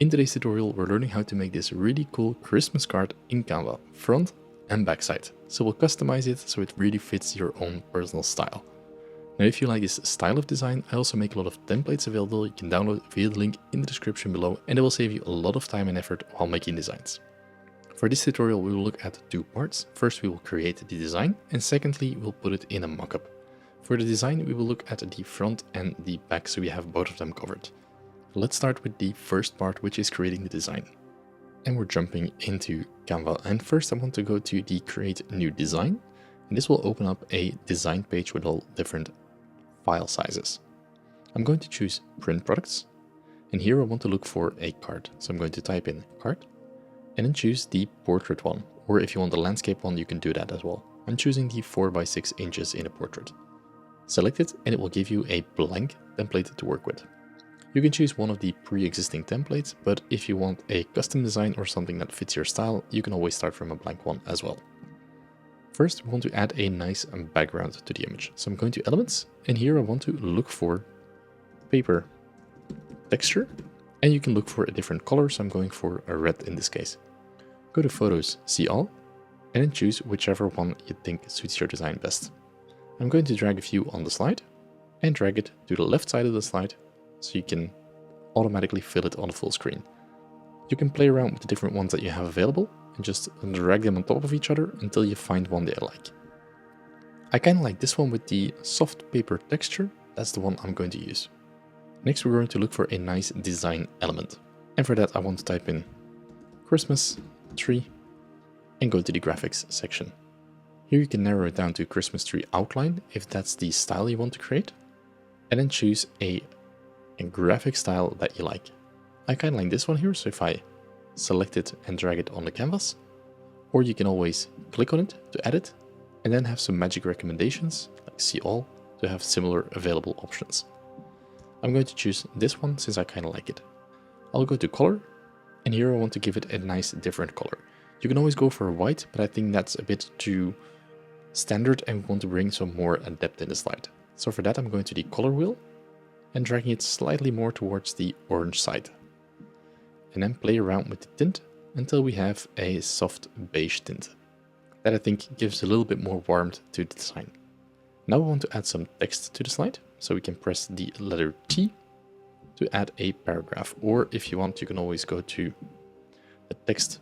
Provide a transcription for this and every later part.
In today's tutorial, we're learning how to make this really cool Christmas card in Canva, front and back side. So we'll customize it so it really fits your own personal style. Now, if you like this style of design, I also make a lot of templates available you can download via the link in the description below, and it will save you a lot of time and effort while making designs. For this tutorial, we will look at two parts. First, we will create the design, and secondly, we'll put it in a mockup. For the design, we will look at the front and the back, so we have both of them covered. Let's start with the first part, which is creating the design. And we're jumping into Canva. And first I want to go to the create new design. And this will open up a design page with all different file sizes. I'm going to choose print products. And here I want to look for a card. So I'm going to type in card and then choose the portrait one. Or if you want the landscape one, you can do that as well. I'm choosing the 4x6 inches in a portrait. Select it and it will give you a blank template to work with. You can choose one of the pre-existing templates, but if you want a custom design or something that fits your style, you can always start from a blank one as well. First, we want to add a nice background to the image. So I'm going to Elements, and here I want to look for paper texture, and you can look for a different color, so I'm going for a red in this case. Go to Photos, See All, and then choose whichever one you think suits your design best. I'm going to drag a few on the slide, and drag it to the left side of the slide, so you can automatically fill it on the full screen. You can play around with the different ones that you have available and just drag them on top of each other until you find one that you like. I kind of like this one with the soft paper texture. That's the one I'm going to use. Next, we're going to look for a nice design element. And for that, I want to type in Christmas tree and go to the graphics section. Here you can narrow it down to Christmas tree outline if that's the style you want to create. And then choose a graphic style that you like. I kind of like this one here, so if I select it and drag it on the canvas, or you can always click on it to add it, and then have some magic recommendations, like See All, to have similar available options. I'm going to choose this one since I kind of like it. I'll go to color, and here I want to give it a nice different color. You can always go for a white, but I think that's a bit too standard and we want to bring some more depth in the slide. So for that, I'm going to the color wheel, and dragging it slightly more towards the orange side. And then play around with the tint until we have a soft beige tint. That I think gives a little bit more warmth to the design. Now we want to add some text to the slide, so we can press the letter T to add a paragraph. Or if you want, you can always go to the text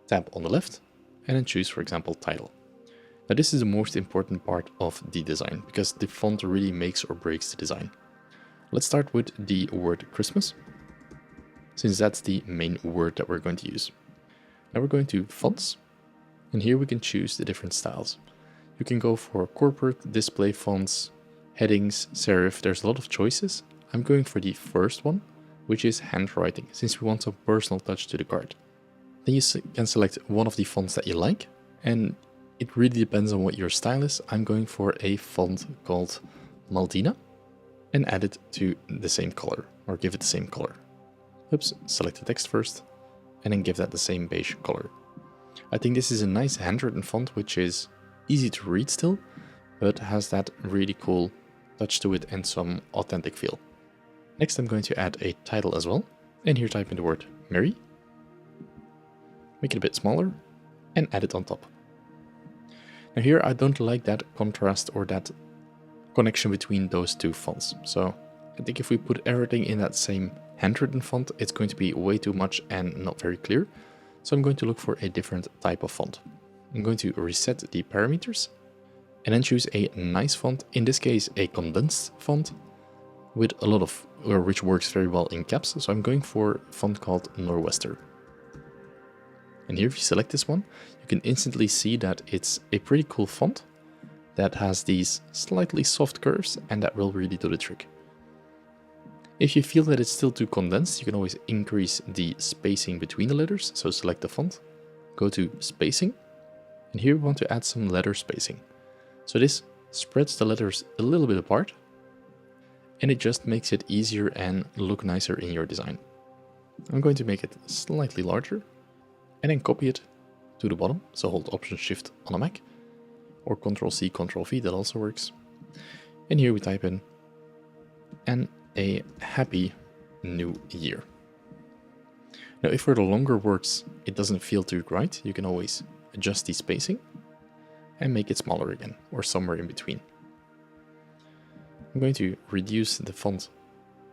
tab on the left and then choose, for example, title. Now this is the most important part of the design because the font really makes or breaks the design. Let's start with the word Christmas, since that's the main word that we're going to use. Now we're going to fonts, and here we can choose the different styles. You can go for corporate, display fonts, headings, serif, there's a lot of choices. I'm going for the first one, which is handwriting, since we want some personal touch to the card. Then you can select one of the fonts that you like, and it really depends on what your style is. I'm going for a font called Maldina, and add it to the same color, or give it the same color. Oops, select the text first, and then give that the same beige color. I think this is a nice handwritten font, which is easy to read still, but has that really cool touch to it and some authentic feel. Next, I'm going to add a title as well, and here type in the word Merry, make it a bit smaller, and add it on top. Now here I don't like that contrast or that connection between those two fonts. So I think if we put everything in that same handwritten font, it's going to be way too much and not very clear. So I'm going to look for a different type of font. I'm going to reset the parameters and then choose a nice font, in this case a condensed font with a lot of, which works very well in caps. So I'm going for a font called Nor'Wester. And here if you select this one, you can instantly see that it's a pretty cool font that has these slightly soft curves, and that will really do the trick. If you feel that it's still too condensed, you can always increase the spacing between the letters. So select the font, go to spacing, and here we want to add some letter spacing. So this spreads the letters a little bit apart, and it just makes it easier and look nicer in your design. I'm going to make it slightly larger, and then copy it to the bottom. So hold Option Shift on a Mac, or Ctrl+C, Ctrl+V, that also works. And here we type in, and a happy new year. Now, if for the longer words it doesn't feel too right, you can always adjust the spacing and make it smaller again, or somewhere in between. I'm going to reduce the font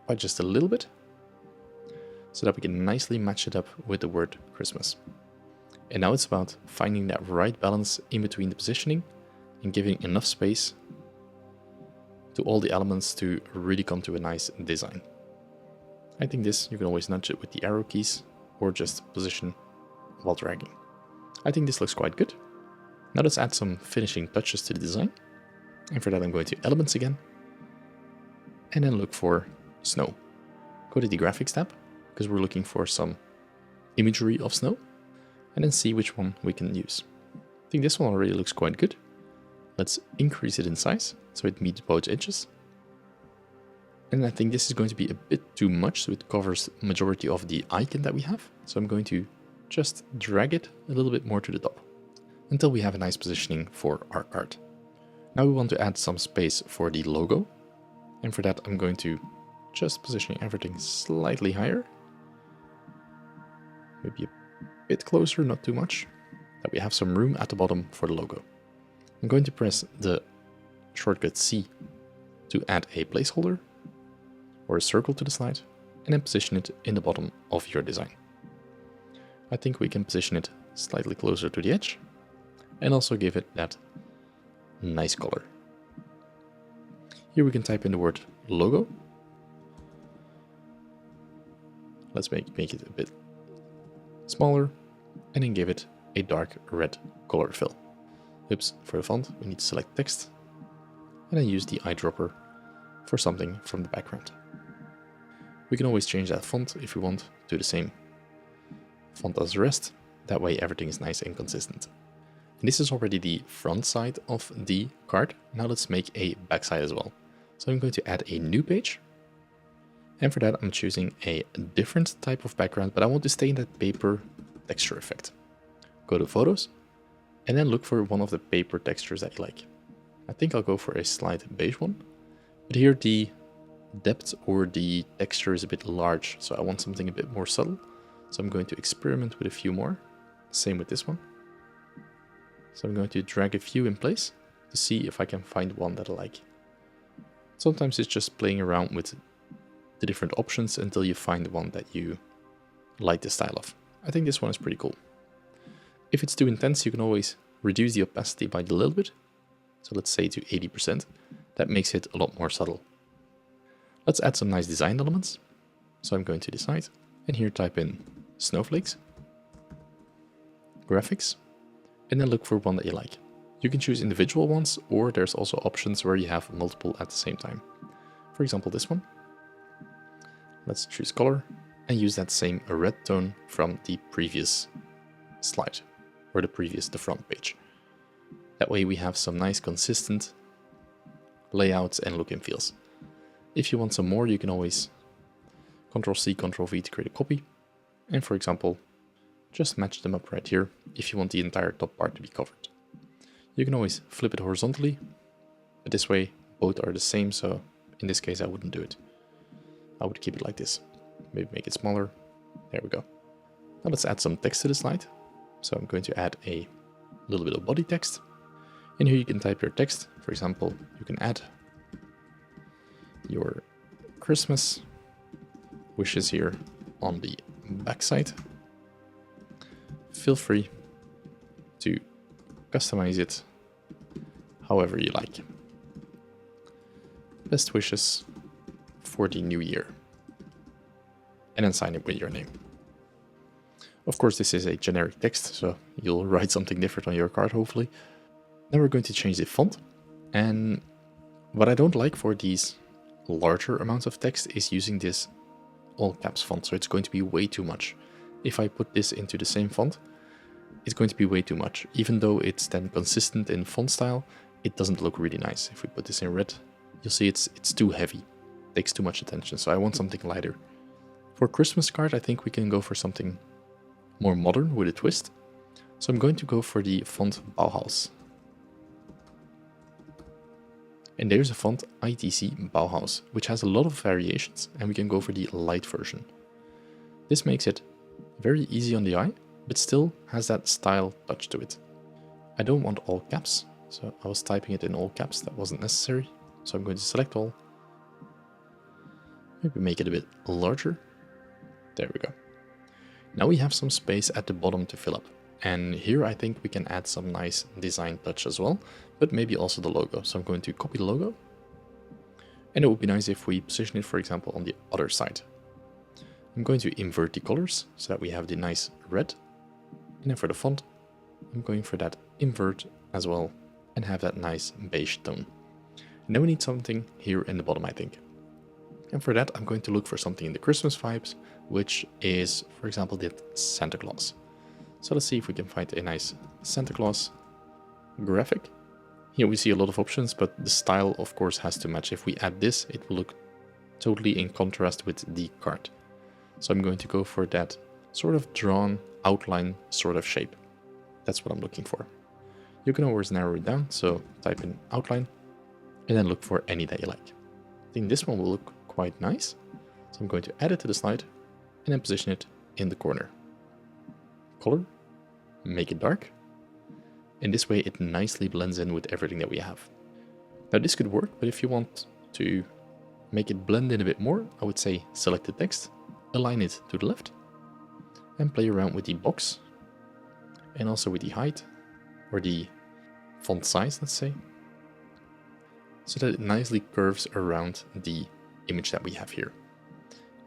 by just a little bit, so that we can nicely match it up with the word Christmas. And now it's about finding that right balance in between the positioning and giving enough space to all the elements to really come to a nice design. I think this, you can always nudge it with the arrow keys or just position while dragging. I think this looks quite good. Now let's add some finishing touches to the design. And for that I'm going to Elements again. And then look for snow. Go to the Graphics tab, because we're looking for some imagery of snow. And then see which one we can use. I think this one already looks quite good. Let's increase it in size, so it meets both edges. And I think this is going to be a bit too much, so it covers the majority of the icon that we have. So I'm going to just drag it a little bit more to the top, until we have a nice positioning for our card. Now we want to add some space for the logo. And for that I'm going to just position everything slightly higher. Maybe a bit closer, not too much. That we have some room at the bottom for the logo. I'm going to press the shortcut C to add a placeholder or a circle to the slide, and then position it in the bottom of your design. I think we can position it slightly closer to the edge and also give it that nice color. Here we can type in the word logo. Let's make it a bit smaller and then give it a dark red color fill. Oops, for the font we need to select text and then use the eyedropper for something from the background. We can always change that font if we want to the same font as the rest. That way everything is nice and consistent. And this is already the front side of the card. Now let's make a back side as well. So I'm going to add a new page. And for that I'm choosing a different type of background, but I want to stay in that paper texture effect. Go to Photos and then look for one of the paper textures that you like. I think I'll go for a slight beige one, but here the depth or the texture is a bit large, so I want something a bit more subtle. So I'm going to experiment with a few more. Same with this one. So I'm going to drag a few in place to see if I can find one that I like. Sometimes it's just playing around with the different options until you find the one that you like the style of. I think this one is pretty cool. If it's too intense, you can always reduce the opacity by a little bit. So let's say to 80%. That makes it a lot more subtle. Let's add some nice design elements. So I'm going to the side and here type in snowflakes, graphics, and then look for one that you like. You can choose individual ones, or there's also options where you have multiple at the same time. For example, this one. Let's choose color and use that same red tone from the previous slide, or the front page. That way we have some nice consistent layouts and look and feels. If you want some more, you can always Ctrl+C, Ctrl+V to create a copy. And for example, just match them up right here if you want the entire top part to be covered. You can always flip it horizontally, but this way both are the same, so in this case I wouldn't do it. I would keep it like this. Maybe make it smaller. There we go. Now let's add some text to the slide. So I'm going to add a little bit of body text. And here you can type your text. For example, you can add your Christmas wishes here on the back side. Feel free to customize it however you like. Best wishes for the new year. And then sign it with your name. Of course, this is a generic text, so you'll write something different on your card, hopefully. Then we're going to change the font. And what I don't like for these larger amounts of text is using this all caps font, so it's going to be way too much. If I put this into the same font, it's going to be way too much. Even though it's then consistent in font style, it doesn't look really nice. If we put this in red, you'll see it's too heavy. It takes too much attention, so I want something lighter. For Christmas card, I think we can go for something more modern with a twist. So I'm going to go for the font Bauhaus. And there's a font ITC Bauhaus, which has a lot of variations, and we can go for the light version. This makes it Very easy on the eye, but still has that style touch to it. I don't want all caps, so I was typing it in all caps, that wasn't necessary. So I'm going to select all, maybe make it a bit larger. There we go. Now we have some space at the bottom to fill up. And here I think we can add some nice design touch as well, but maybe also the logo. So I'm going to copy the logo. And it would be nice if we position it, for example, on the other side. I'm going to invert the colors so that we have the nice red. And then for the font, I'm going for that invert as well and have that nice beige tone. And then we need something here in the bottom, I think. And for that, I'm going to look for something in the Christmas vibes, which is, for example, the Santa Claus. So let's see if we can find a nice Santa Claus graphic. Here we see a lot of options, but the style, of course, has to match. If we add this, it will look totally in contrast with the card. So I'm going to go for that sort of drawn outline sort of shape. That's what I'm looking for. You can always narrow it down, so type in outline and then look for any that you like. I think this one will look quite nice. So I'm going to add it to the slide and then position it in the corner. Color, make it dark. And this way it nicely blends in with everything that we have. Now this could work, but if you want to make it blend in a bit more, I would say select the text, align it to the left, and play around with the box, and also with the height, or the font size, let's say, so that it nicely curves around the image that we have here.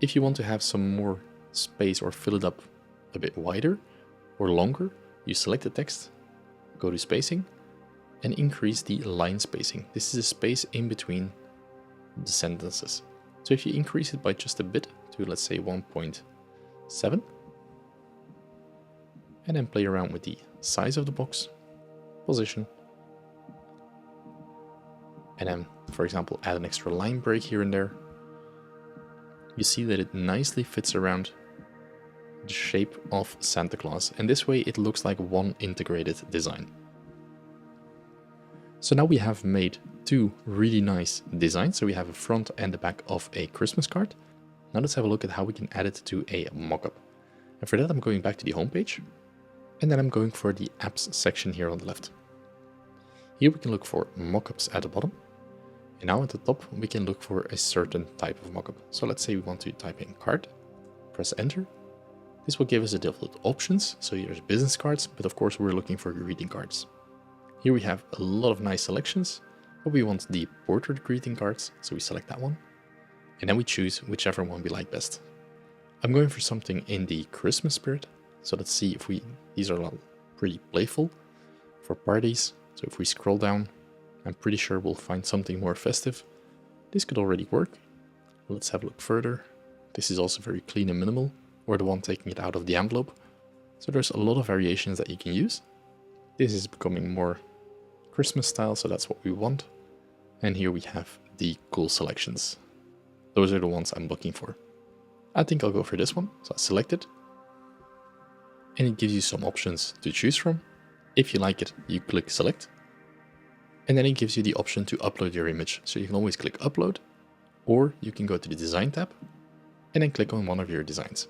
If you want to have some more space or fill it up a bit wider or longer, you select the text, go to spacing, and increase the line spacing. This is a space in between the sentences. So if you increase it by just a bit to, let's say, 1.7, and then play around with the size of the box, position, and then, for example, add an extra line break here and there, you see that it nicely fits around the shape of Santa Claus, and this way it looks like one integrated design. So now we have made two really nice designs. So we have a front and the back of a Christmas card. Now let's have a look at how we can add it to a mockup. And for that I'm going back to the home page, and then I'm going for the apps section here on the left. Here we can look for mockups at the bottom. And now at the top we can look for a certain type of mockup. So let's say we want to type in card, press enter. This will give us the default options. So here's business cards, but of course we're looking for greeting cards. Here we have a lot of nice selections, but we want the portrait greeting cards, so we select that one. And then we choose whichever one we like best. I'm going for something in the Christmas spirit. So let's see if these are all pretty playful for parties. So if we scroll down, I'm pretty sure we'll find something more festive. This could already work. Let's have a look further. This is also very clean and minimal, or the one taking it out of the envelope. So there's a lot of variations that you can use. This is becoming more Christmas style, so that's what we want. And here we have the cool selections. Those are the ones I'm looking for. I think I'll go for this one, so I select it. And it gives you some options to choose from. If you like it, you click select. And then it gives you the option to upload your image. So you can always click upload, or you can go to the design tab and then click on one of your designs.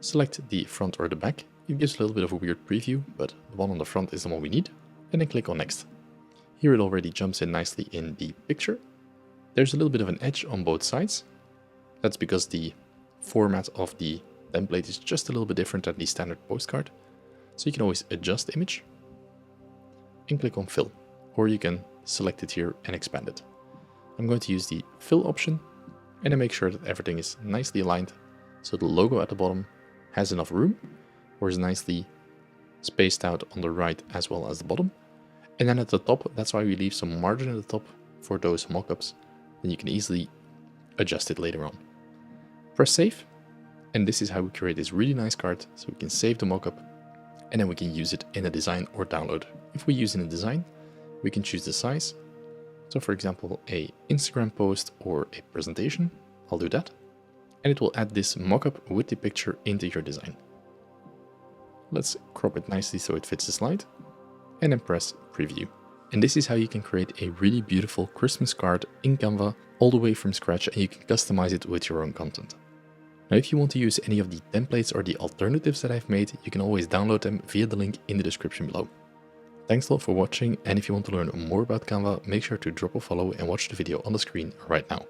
Select the front or the back. It gives a little bit of a weird preview, but the one on the front is the one we need. And then click on next. Here it already jumps in nicely in the picture. There's a little bit of an edge on both sides. That's because the format of the template is just a little bit different than the standard postcard. So you can always adjust the image and click on fill, or you can select it here and expand it. I'm going to use the fill option and then make sure that everything is nicely aligned so the logo at the bottom has enough room or is nicely spaced out on the right as well as the bottom. And then at the top, that's why we leave some margin at the top for those mockups. Then you can easily adjust it later on. Press save, and this is how we create this really nice card. So we can save the mockup and then we can use it in a design or download. If we use it in a design, we can choose the size. So for example, a Instagram post or a presentation, I'll do that. And it will add this mockup with the picture into your design. Let's crop it nicely so it fits the slide and then press preview. And this is how you can create a really beautiful Christmas card in Canva all the way from scratch, and you can customize it with your own content. Now if you want to use any of the templates or the alternatives that I've made, you can always download them via the link in the description below. Thanks a lot for watching, and if you want to learn more about Canva, make sure to drop a follow and watch the video on the screen right now.